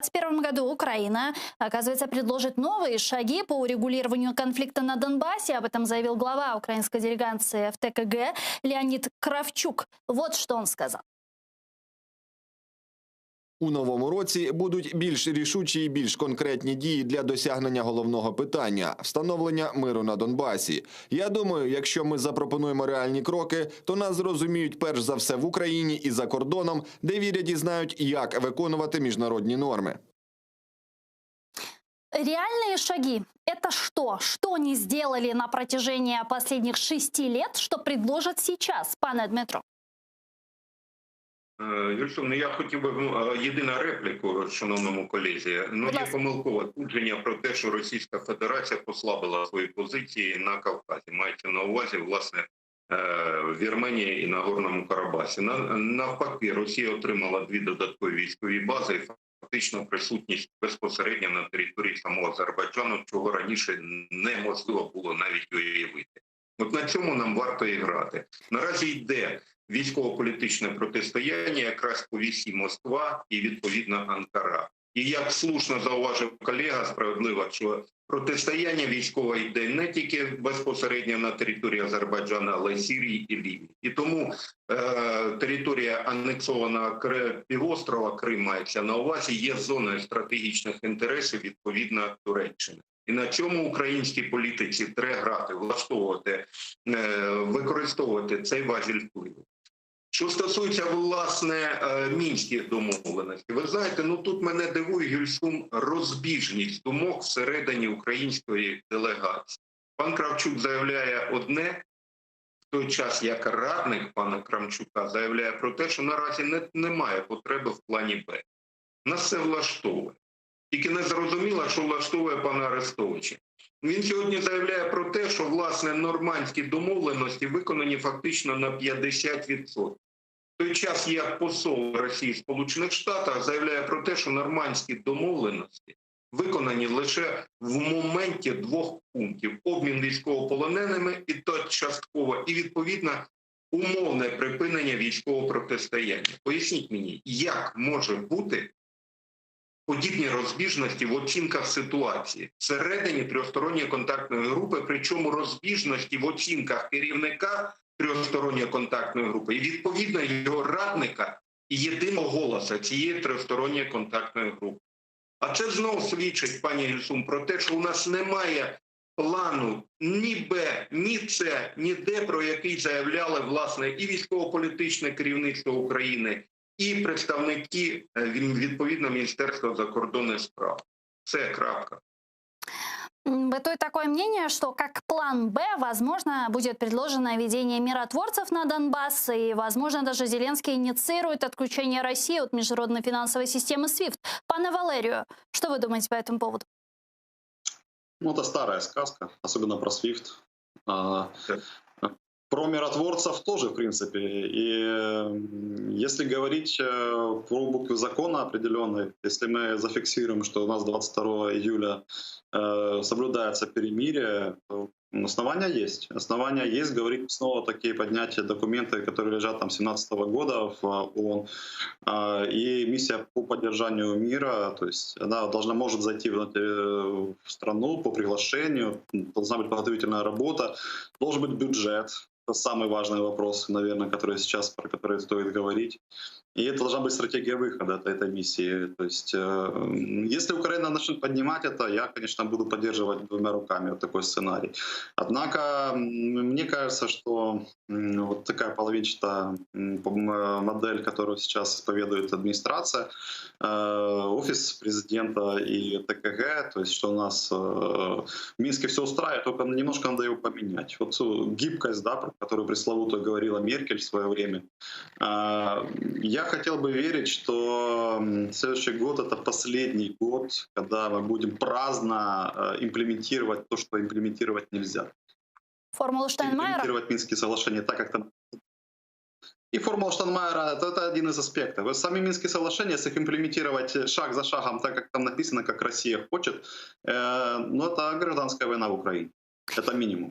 2021 году Украина, оказывается, предложит новые шаги по урегулированию конфликта на Донбассе. Об этом заявил глава украинской делегации в ТКГ Леонид Кравчук. Вот что он сказал. У новому році будуть більш рішучі і більш конкретні дії для досягнення головного питання – встановлення миру на Донбасі. Я думаю, якщо ми запропонуємо реальні кроки, то нас зрозуміють перш за все в Україні і за кордоном, де вірять і знають, як виконувати міжнародні норми. Реальные шаги – это что? Что они сделали на протяжении последних 6 лет, что предложат сейчас, пане Дмитро? Юльсовна, я хотів би єдина репліку шановному колезі. Є помилкове судження про те, що Російська Федерація послабила свої позиції на Кавказі. Мається на увазі, власне, в Вірменії і на Горному Карабасі. Навпаки, Росія отримала 2 додаткові військові бази і фактично присутність безпосередньо на території самого Азербайджану, чого раніше неможливо було навіть уявити. От на цьому нам варто і грати. Наразі йде військово-політичне протистояння якраз по вісі Москва і, відповідно, Анкара. І як слушно зауважив колега справедливо, що протистояння військове йде не тільки безпосередньо на території Азербайджану, але й Сирії і Лівії. І тому територія анексованого півострова Крим мається на увазі, є зоною стратегічних інтересів, відповідно, Туреччини. І на цьому українській політиці треба грати, влаштовувати, використовувати цей важіль впливу. Що стосується, власне, мінських домовленостей, ви знаєте, тут мене дивує, Гюльсум, розбіжність думок всередині української делегації. Пан Кравчук заявляє одне, в той час як радник пана Кравчука заявляє про те, що наразі немає потреби в плані Б. Нас це влаштовує. Тільки не зрозуміло, що влаштовує пана Арестовича. Він сьогодні заявляє про те, що, власне, нормандські домовленості виконані фактично на 50%. В той час, як посол Росії в Сполучених Штатах заявляє про те, що нормандські домовленості виконані лише в моменті 2 пунктів. Обмін військовополоненими і то частково, і, відповідно, умовне припинення військового протистояння. Поясніть мені, як може бути подібні розбіжності в оцінках ситуації всередині тристоронньої контактної групи, причому розбіжності в оцінках керівника тристоронньої контактної групи і, відповідно, його радника і єдиного голосу цієї тристоронньої контактної групи. А це знову свідчить, пані Гюльсум, про те, що у нас немає плану ні Б, ні С, ні Д, про який заявляли, власне, і військово-політичне керівництво України, і представники, відповідно, Міністерства закордонних справ. Це крапка. Бытует такое мнение, что как план «Б», возможно, будет предложено введение миротворцев на Донбасс, и, возможно, даже Зеленский инициирует отключение России от международной финансовой системы SWIFT. Пане Валерию, что вы думаете по этому поводу? Это старая сказка, особенно про SWIFT. Про миротворцев тоже, в принципе. И если говорить про букву закона определенной, если мы зафиксируем, что у нас 22 июля соблюдается перемирие, то основания есть. Основания есть говорить снова такие поднятия документы, которые лежат там 17 года в ООН. И миссия по поддержанию мира, то есть она может зайти в страну по приглашению, должна быть подготовительная работа, должен быть бюджет. Это самый важный вопрос, наверное, про который стоит говорить. И это должна быть стратегия выхода от этой миссии. То есть, если Украина начнет поднимать это, я, конечно, буду поддерживать 2 руками вот такой сценарий. Однако, мне кажется, что вот такая половинчатая модель, которую сейчас исповедует администрация, офис президента и ТКГ, то есть, что у нас в Минске все устраивает, только немножко надо его поменять. Вот гибкость, да, про которую пресловуто говорила Меркель в свое время, я хотел бы верить, что следующий год — это последний год, когда мы будем праздно имплементировать то, что имплементировать нельзя. Формулу Штайнмайера? Имплементировать Минские соглашения так, как там. И формула Штайнмайера — это один из аспектов. Сами Минские соглашения, если их имплементировать шаг за шагом, так, как там написано, как Россия хочет, это гражданская война в Украине. Это минимум.